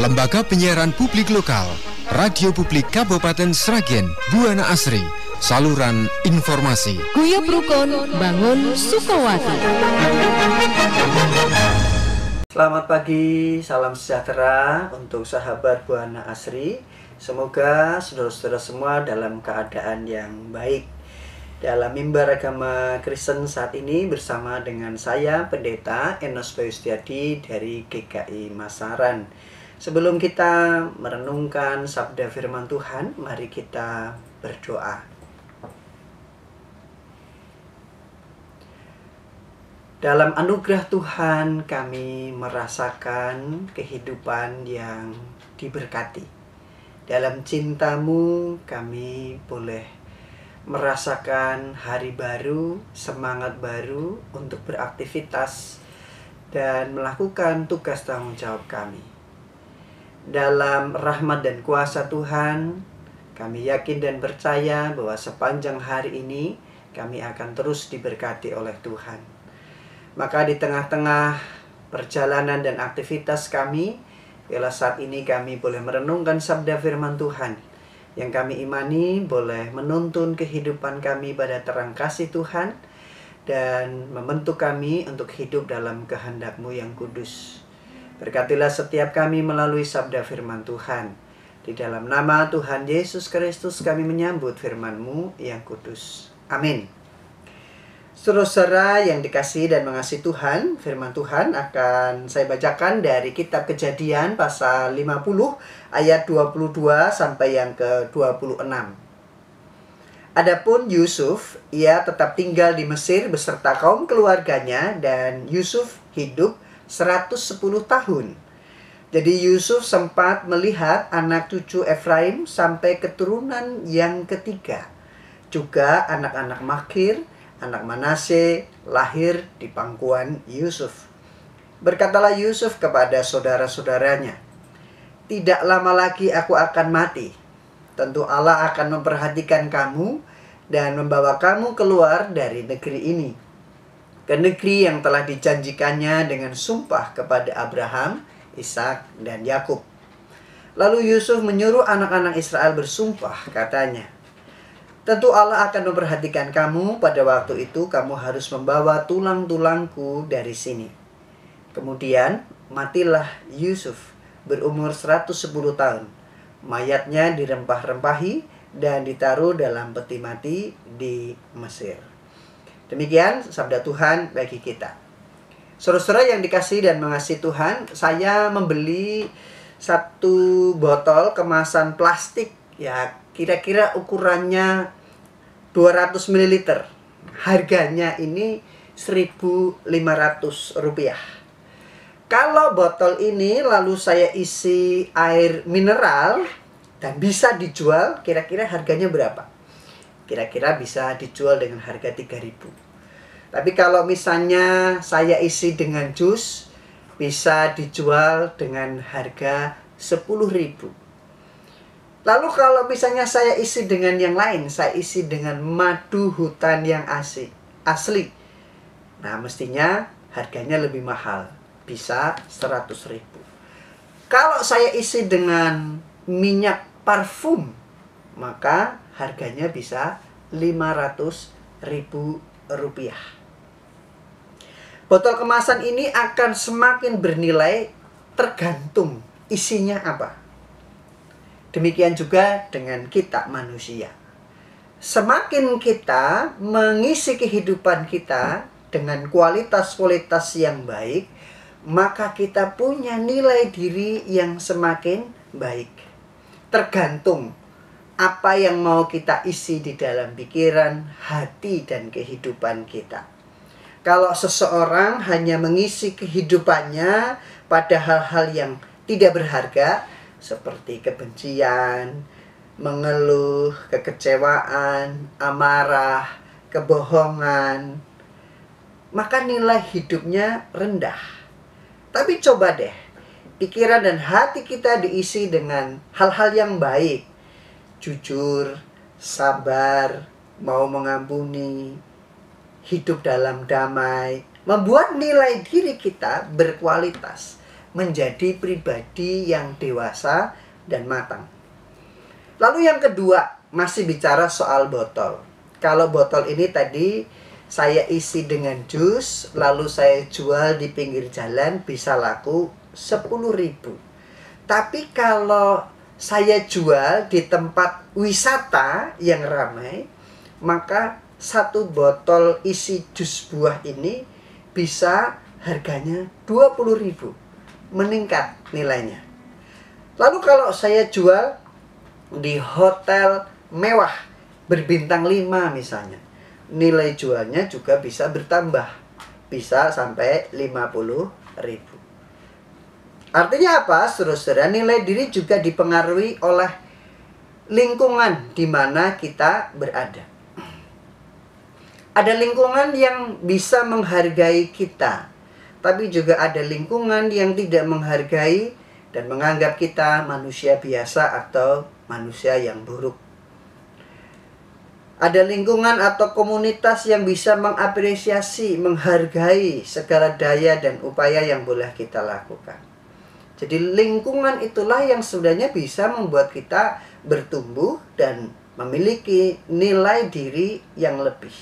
Lembaga Penyiaran Publik Lokal, Radio Publik Kabupaten Sragen, Buana Asri, saluran informasi. Guyub Rukun Bangun Sukowati. Selamat pagi, salam sejahtera untuk sahabat Buana Asri. Semoga saudara-saudara semua dalam keadaan yang baik. Dalam mimbar agama Kristen saat ini bersama dengan saya, Pendeta Enos Bayustiadi dari GKI Masaran. Sebelum kita merenungkan sabda firman Tuhan, mari kita berdoa. Dalam anugerah Tuhan kami merasakan kehidupan yang diberkati. Dalam cinta-Mu kami boleh merasakan hari baru, semangat baru untuk beraktivitas dan melakukan tugas tanggung jawab kami. Dalam rahmat dan kuasa Tuhan, kami yakin dan percaya bahwa sepanjang hari ini kami akan terus diberkati oleh Tuhan. Maka di tengah-tengah perjalanan dan aktivitas kami, bila saat ini kami boleh merenungkan sabda firman Tuhan, yang kami imani boleh menuntun kehidupan kami pada terang kasih Tuhan dan membentuk kami untuk hidup dalam kehendak-Mu yang kudus. Berkatilah setiap kami melalui sabda firman Tuhan. Di dalam nama Tuhan Yesus Kristus kami menyambut firman-Mu yang kudus. Amin. Saudara-saudara yang dikasihi dan mengasihi Tuhan, firman Tuhan akan saya bacakan dari kitab Kejadian pasal 50 ayat 22 sampai yang ke-26. Adapun Yusuf, ia tetap tinggal di Mesir beserta kaum keluarganya, dan Yusuf hidup 110 tahun. Jadi Yusuf sempat melihat anak cucu Efraim sampai keturunan yang ketiga. Juga anak-anak Makir, anak Manase, lahir di pangkuan Yusuf. Berkatalah Yusuf kepada saudara-saudaranya, "Tidak lama lagi aku akan mati. Tentu Allah akan memperhatikan kamu dan membawa kamu keluar dari negeri ini, ke negeri yang telah dijanjikannya dengan sumpah kepada Abraham, Ishak, dan Yakub." Lalu Yusuf menyuruh anak-anak Israel bersumpah, katanya, "Tentu Allah akan memperhatikan kamu. Pada waktu itu kamu harus membawa tulang-tulangku dari sini." Kemudian matilah Yusuf berumur 110 tahun. Mayatnya dirempah-rempahi dan ditaruh dalam peti mati di Mesir. Demikian sabda Tuhan bagi kita. Saudara-saudara yang dikasihi dan mengasihi Tuhan, saya membeli satu botol kemasan plastik, ya kira-kira ukurannya 200 ml. Harganya ini Rp1.500. Kalau botol ini lalu saya isi air mineral dan bisa dijual, kira-kira harganya berapa? Kira-kira bisa dijual dengan harga 3.000. Tapi kalau misalnya saya isi dengan jus, bisa dijual dengan harga 10.000. Lalu kalau misalnya saya isi dengan yang lain, saya isi dengan madu hutan yang asli. Nah, mestinya harganya lebih mahal, bisa 100.000. Kalau saya isi dengan minyak parfum, maka harganya bisa Rp500.000. Botol kemasan ini akan semakin bernilai tergantung isinya apa. Demikian juga dengan kita manusia. Semakin kita mengisi kehidupan kita dengan kualitas-kualitas yang baik, maka kita punya nilai diri yang semakin baik. Tergantung apa yang mau kita isi di dalam pikiran, hati, dan kehidupan kita. Kalau seseorang hanya mengisi kehidupannya pada hal-hal yang tidak berharga, seperti kebencian, mengeluh, kekecewaan, amarah, kebohongan, maka nilai hidupnya rendah. Tapi coba deh, pikiran dan hati kita diisi dengan hal-hal yang baik, jujur, sabar, mau mengampuni, hidup dalam damai, membuat nilai diri kita berkualitas. menjadi pribadi yang dewasa dan matang. Lalu yang kedua, masih bicara soal botol. Kalau botol ini tadi saya isi dengan jus, lalu saya jual di pinggir jalan, bisa laku 10.000. Tapi kalau saya jual di tempat wisata yang ramai, maka satu botol isi jus buah ini bisa harganya 20.000, meningkat nilainya. Lalu kalau saya jual di hotel mewah berbintang 5 misalnya, nilai jualnya juga bisa bertambah, bisa sampai 50.000. Artinya apa, saudara-saudara? Nilai diri juga dipengaruhi oleh lingkungan di mana kita berada. Ada lingkungan yang bisa menghargai kita, tapi juga ada lingkungan yang tidak menghargai dan menganggap kita manusia biasa atau manusia yang buruk. Ada lingkungan atau komunitas yang bisa mengapresiasi, menghargai segala daya dan upaya yang boleh kita lakukan. Jadi lingkungan itulah yang sebenarnya bisa membuat kita bertumbuh dan memiliki nilai diri yang lebih.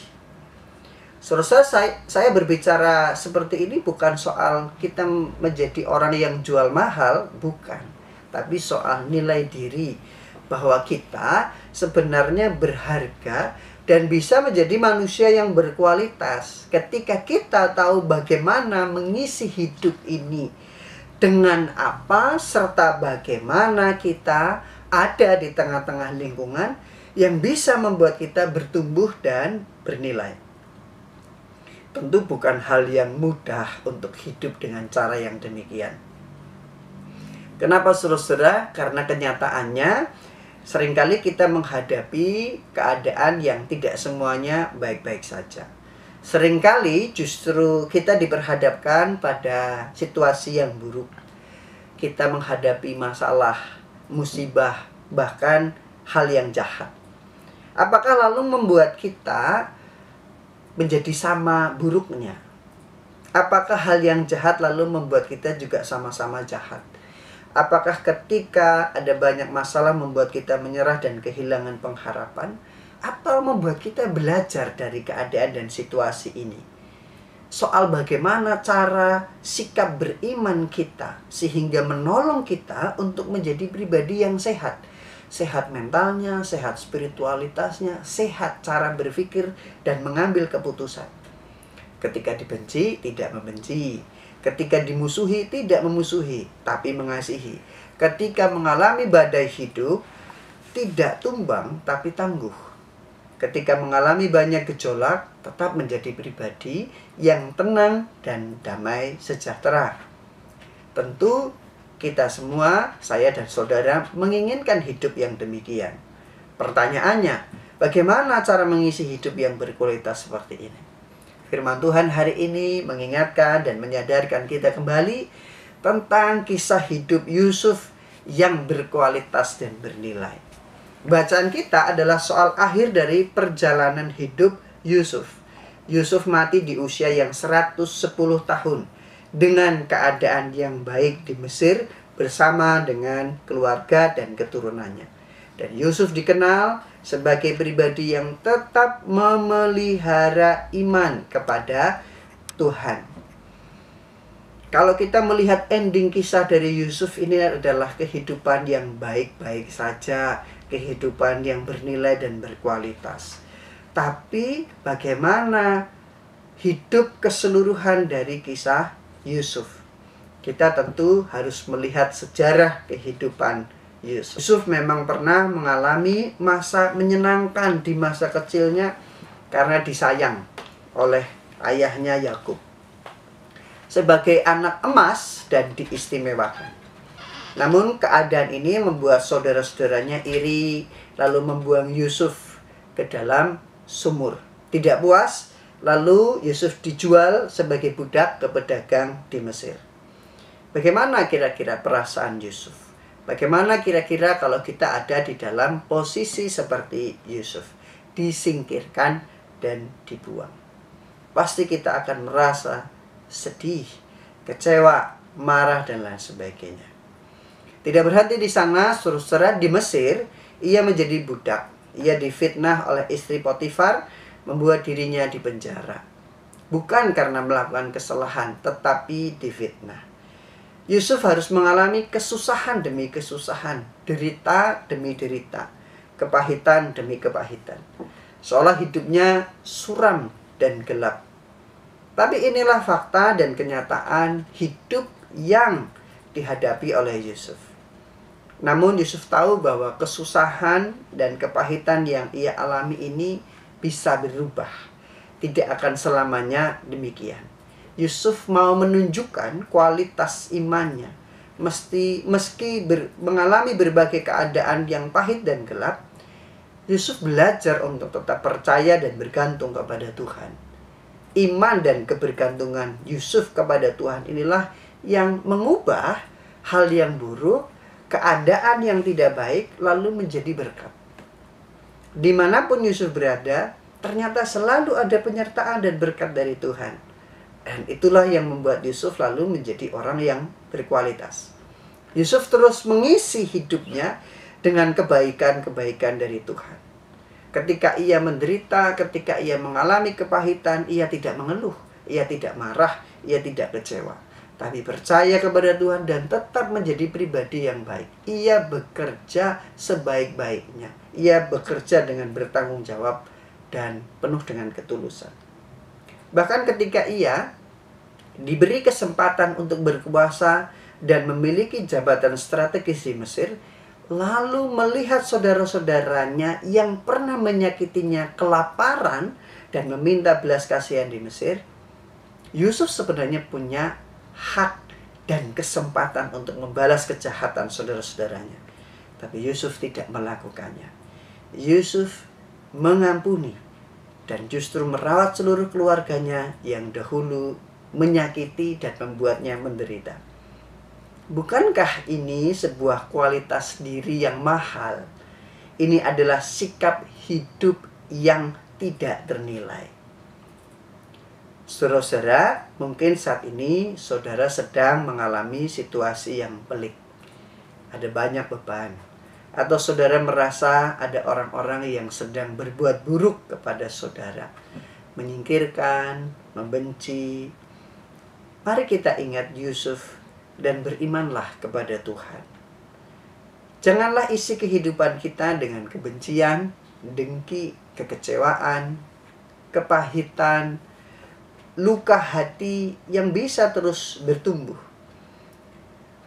Saudara, saya berbicara seperti ini bukan soal kita menjadi orang yang jual mahal, bukan. Tapi soal nilai diri, bahwa kita sebenarnya berharga dan bisa menjadi manusia yang berkualitas. Ketika kita tahu bagaimana mengisi hidup ini, dengan apa, serta bagaimana kita ada di tengah-tengah lingkungan yang bisa membuat kita bertumbuh dan bernilai. Tentu bukan hal yang mudah untuk hidup dengan cara yang demikian. Kenapa, saudara? Karena kenyataannya seringkali kita menghadapi keadaan yang tidak semuanya baik-baik saja. Seringkali justru kita diperhadapkan pada situasi yang buruk. Kita menghadapi masalah, musibah, bahkan hal yang jahat. Apakah lalu membuat kita menjadi sama buruknya? Apakah hal yang jahat lalu membuat kita juga sama-sama jahat? Apakah ketika ada banyak masalah membuat kita menyerah dan kehilangan pengharapan? Atau membuat kita belajar dari keadaan dan situasi ini? Soal bagaimana cara sikap beriman kita sehingga menolong kita untuk menjadi pribadi yang sehat. Sehat mentalnya, sehat spiritualitasnya, sehat cara berpikir dan mengambil keputusan. Ketika dibenci, tidak membenci. Ketika dimusuhi, tidak memusuhi, tapi mengasihi. Ketika mengalami badai hidup, tidak tumbang, tapi tangguh. Ketika mengalami banyak gejolak, tetap menjadi pribadi yang tenang dan damai sejahtera. Tentu kita semua, saya dan saudara, menginginkan hidup yang demikian. Pertanyaannya, bagaimana cara mengisi hidup yang berkualitas seperti ini? Firman Tuhan hari ini mengingatkan dan menyadarkan kita kembali tentang kisah hidup Yusuf yang berkualitas dan bernilai. Bacaan kita adalah soal akhir dari perjalanan hidup Yusuf. Yusuf mati di usia yang 110 tahun dengan keadaan yang baik di Mesir bersama dengan keluarga dan keturunannya. Dan Yusuf dikenal sebagai pribadi yang tetap memelihara iman kepada Tuhan. Kalau kita melihat ending kisah dari Yusuf, ini adalah kehidupan yang baik-baik saja, kehidupan yang bernilai dan berkualitas. Tapi bagaimana hidup keseluruhan dari kisah Yusuf? Kita tentu harus melihat sejarah kehidupan Yusuf. Yusuf memang pernah mengalami masa menyenangkan di masa kecilnya karena disayang oleh ayahnya Yakub sebagai anak emas dan diistimewakan. Namun keadaan ini membuat saudara-saudaranya iri, lalu membuang Yusuf ke dalam sumur. Tidak puas, lalu Yusuf dijual sebagai budak ke pedagang di Mesir. Bagaimana kira-kira perasaan Yusuf? Bagaimana kira-kira kalau kita ada di dalam posisi seperti Yusuf? Disingkirkan dan dibuang. Pasti kita akan merasa sedih, kecewa, marah, dan lain sebagainya. Tidak berhenti di sana, saudara, di Mesir, ia menjadi budak. Ia difitnah oleh istri Potifar, membuat dirinya di penjara. Bukan karena melakukan kesalahan, tetapi difitnah. Yusuf harus mengalami kesusahan demi kesusahan, derita demi derita, kepahitan demi kepahitan. Seolah hidupnya suram dan gelap. Tapi inilah fakta dan kenyataan hidup yang dihadapi oleh Yusuf. Namun Yusuf tahu bahwa kesusahan dan kepahitan yang ia alami ini bisa berubah. Tidak akan selamanya demikian. Yusuf mau menunjukkan kualitas imannya. Meski mengalami berbagai keadaan yang pahit dan gelap, Yusuf belajar untuk tetap percaya dan bergantung kepada Tuhan. Iman dan kebergantungan Yusuf kepada Tuhan inilah yang mengubah hal yang buruk, keadaan yang tidak baik, lalu menjadi berkat. Dimanapun Yusuf berada, ternyata selalu ada penyertaan dan berkat dari Tuhan. Dan itulah yang membuat Yusuf lalu menjadi orang yang berkualitas. Yusuf terus mengisi hidupnya dengan kebaikan-kebaikan dari Tuhan. Ketika ia menderita, ketika ia mengalami kepahitan, ia tidak mengeluh, ia tidak marah, ia tidak kecewa. Tapi percaya kepada Tuhan dan tetap menjadi pribadi yang baik. Ia bekerja sebaik-baiknya. Ia bekerja dengan bertanggung jawab dan penuh dengan ketulusan. Bahkan ketika ia diberi kesempatan untuk berkuasa dan memiliki jabatan strategis di Mesir, lalu melihat saudara-saudaranya yang pernah menyakitinya kelaparan dan meminta belas kasihan di Mesir, Yusuf sebenarnya punya hak dan kesempatan untuk membalas kejahatan saudara-saudaranya. Tapi Yusuf tidak melakukannya. Yusuf mengampuni dan justru merawat seluruh keluarganya yang dahulu menyakiti dan membuatnya menderita. Bukankah ini sebuah kualitas diri yang mahal? Ini adalah sikap hidup yang tidak ternilai. Saudara-saudara, mungkin saat ini saudara sedang mengalami situasi yang pelik. Ada banyak beban. Atau saudara merasa ada orang-orang yang sedang berbuat buruk kepada saudara. Menyingkirkan, membenci. Mari kita ingat Yusuf dan berimanlah kepada Tuhan. Janganlah isi kehidupan kita dengan kebencian, dengki, kekecewaan, kepahitan, luka hati yang bisa terus bertumbuh.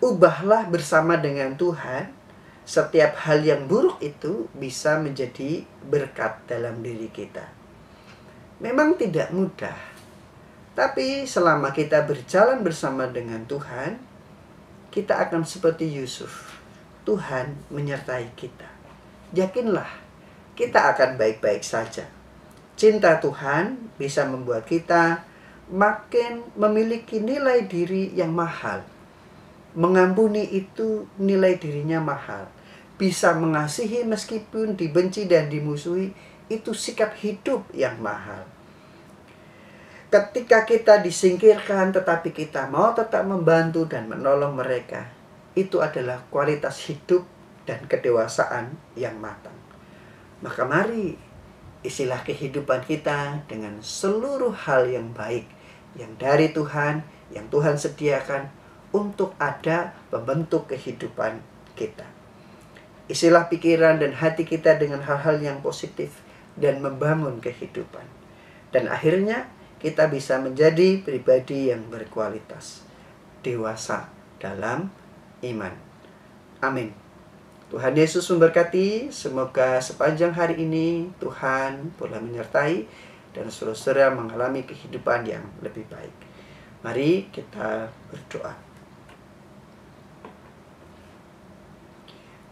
Ubahlah bersama dengan Tuhan. Setiap hal yang buruk itu bisa menjadi berkat dalam diri kita. Memang tidak mudah. Tapi selama kita berjalan bersama dengan Tuhan, kita akan seperti Yusuf. Tuhan menyertai kita. Yakinlah, kita akan baik-baik saja. Cinta Tuhan bisa membuat kita makin memiliki nilai diri yang mahal. Mengampuni itu nilai dirinya mahal. Bisa mengasihi meskipun dibenci dan dimusuhi, itu sikap hidup yang mahal. Ketika kita disingkirkan tetapi kita mau tetap membantu dan menolong mereka, itu adalah kualitas hidup dan kedewasaan yang matang. Maka mari isilah kehidupan kita dengan seluruh hal yang baik yang dari Tuhan, yang Tuhan sediakan untuk ada membentuk kehidupan kita. Isilah pikiran dan hati kita dengan hal-hal yang positif dan membangun kehidupan. Dan akhirnya kita bisa menjadi pribadi yang berkualitas, dewasa dalam iman. Amin. Tuhan Yesus memberkati. Semoga sepanjang hari ini Tuhan boleh menyertai dan saudara mengalami kehidupan yang lebih baik. Mari kita berdoa.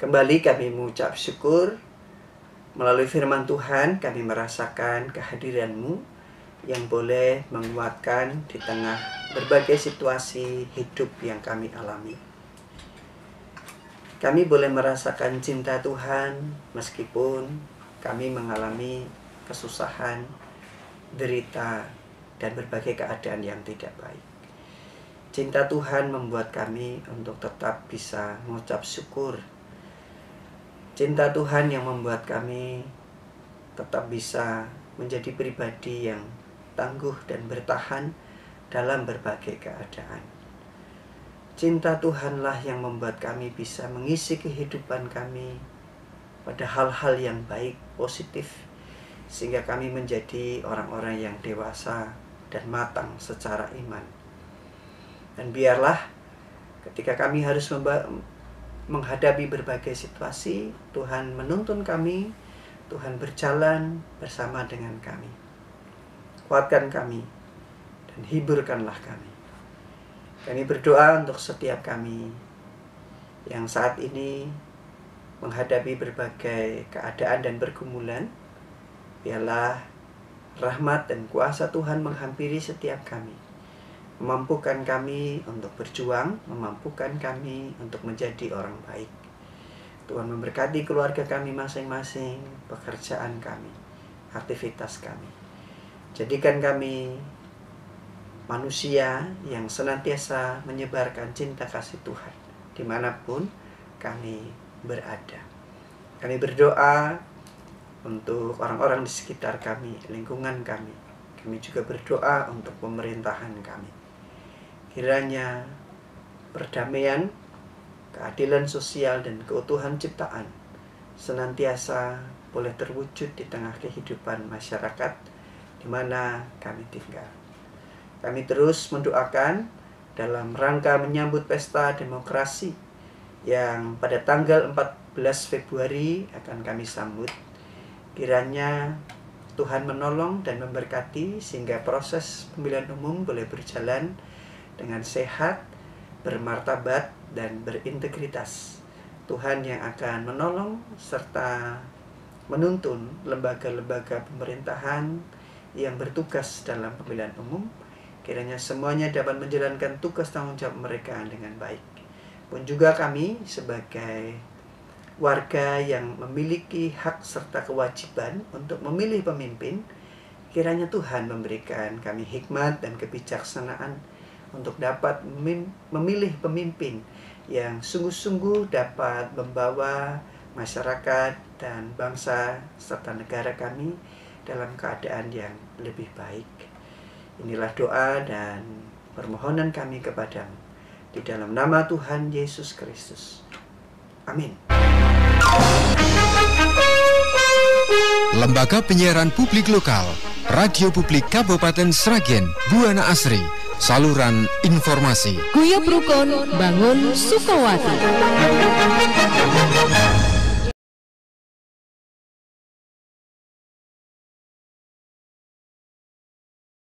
Kembali kami mengucap syukur. Melalui firman Tuhan kami merasakan kehadiran-Mu yang boleh menguatkan di tengah berbagai situasi hidup yang kami alami. Kami boleh merasakan cinta Tuhan meskipun kami mengalami kesusahan, derita, dan berbagai keadaan yang tidak baik. Cinta Tuhan membuat kami untuk tetap bisa mengucap syukur. Cinta Tuhan yang membuat kami tetap bisa menjadi pribadi yang tangguh dan bertahan dalam berbagai keadaan. Cinta Tuhanlah yang membuat kami bisa mengisi kehidupan kami pada hal-hal yang baik, positif, sehingga kami menjadi orang-orang yang dewasa dan matang secara iman. Dan biarlah ketika kami harus menghadapi berbagai situasi, Tuhan menuntun kami, Tuhan berjalan bersama dengan kami. Kuatkan kami dan hiburkanlah kami. Kami berdoa untuk setiap kami yang saat ini menghadapi berbagai keadaan dan pergumulan. Biarlah rahmat dan kuasa Tuhan menghampiri setiap kami, memampukan kami untuk berjuang, memampukan kami untuk menjadi orang baik. Tuhan memberkati keluarga kami masing-masing, pekerjaan kami, aktivitas kami. Jadikan kami manusia yang senantiasa menyebarkan cinta kasih Tuhan dimanapun kami berada. Kami berdoa untuk orang-orang di sekitar kami, lingkungan kami. Kami juga berdoa untuk pemerintahan kami. Kiranya perdamaian, keadilan sosial, dan keutuhan ciptaan senantiasa boleh terwujud di tengah kehidupan masyarakat di mana kami tinggal. Kami terus mendoakan dalam rangka menyambut pesta demokrasi yang pada tanggal 14 Februari akan kami sambut. Kiranya Tuhan menolong dan memberkati sehingga proses pemilihan umum boleh berjalan dengan sehat, bermartabat, dan berintegritas. Tuhan yang akan menolong serta menuntun lembaga-lembaga pemerintahan yang bertugas dalam pemilihan umum. Kiranya semuanya dapat menjalankan tugas tanggung jawab mereka dengan baik. Pun juga kami sebagai warga yang memiliki hak serta kewajiban untuk memilih pemimpin, kiranya Tuhan memberikan kami hikmat dan kebijaksanaan untuk dapat memilih pemimpin yang sungguh-sungguh dapat membawa masyarakat dan bangsa serta negara kami dalam keadaan yang lebih baik. Inilah doa dan permohonan kami kepadamu di dalam nama Tuhan Yesus Kristus. Amin. Lembaga Penyiaran Publik Lokal, Radio Publik Kabupaten Sragen, Buana Asri, saluran informasi. Guyub Rukun Bangun Sukowati.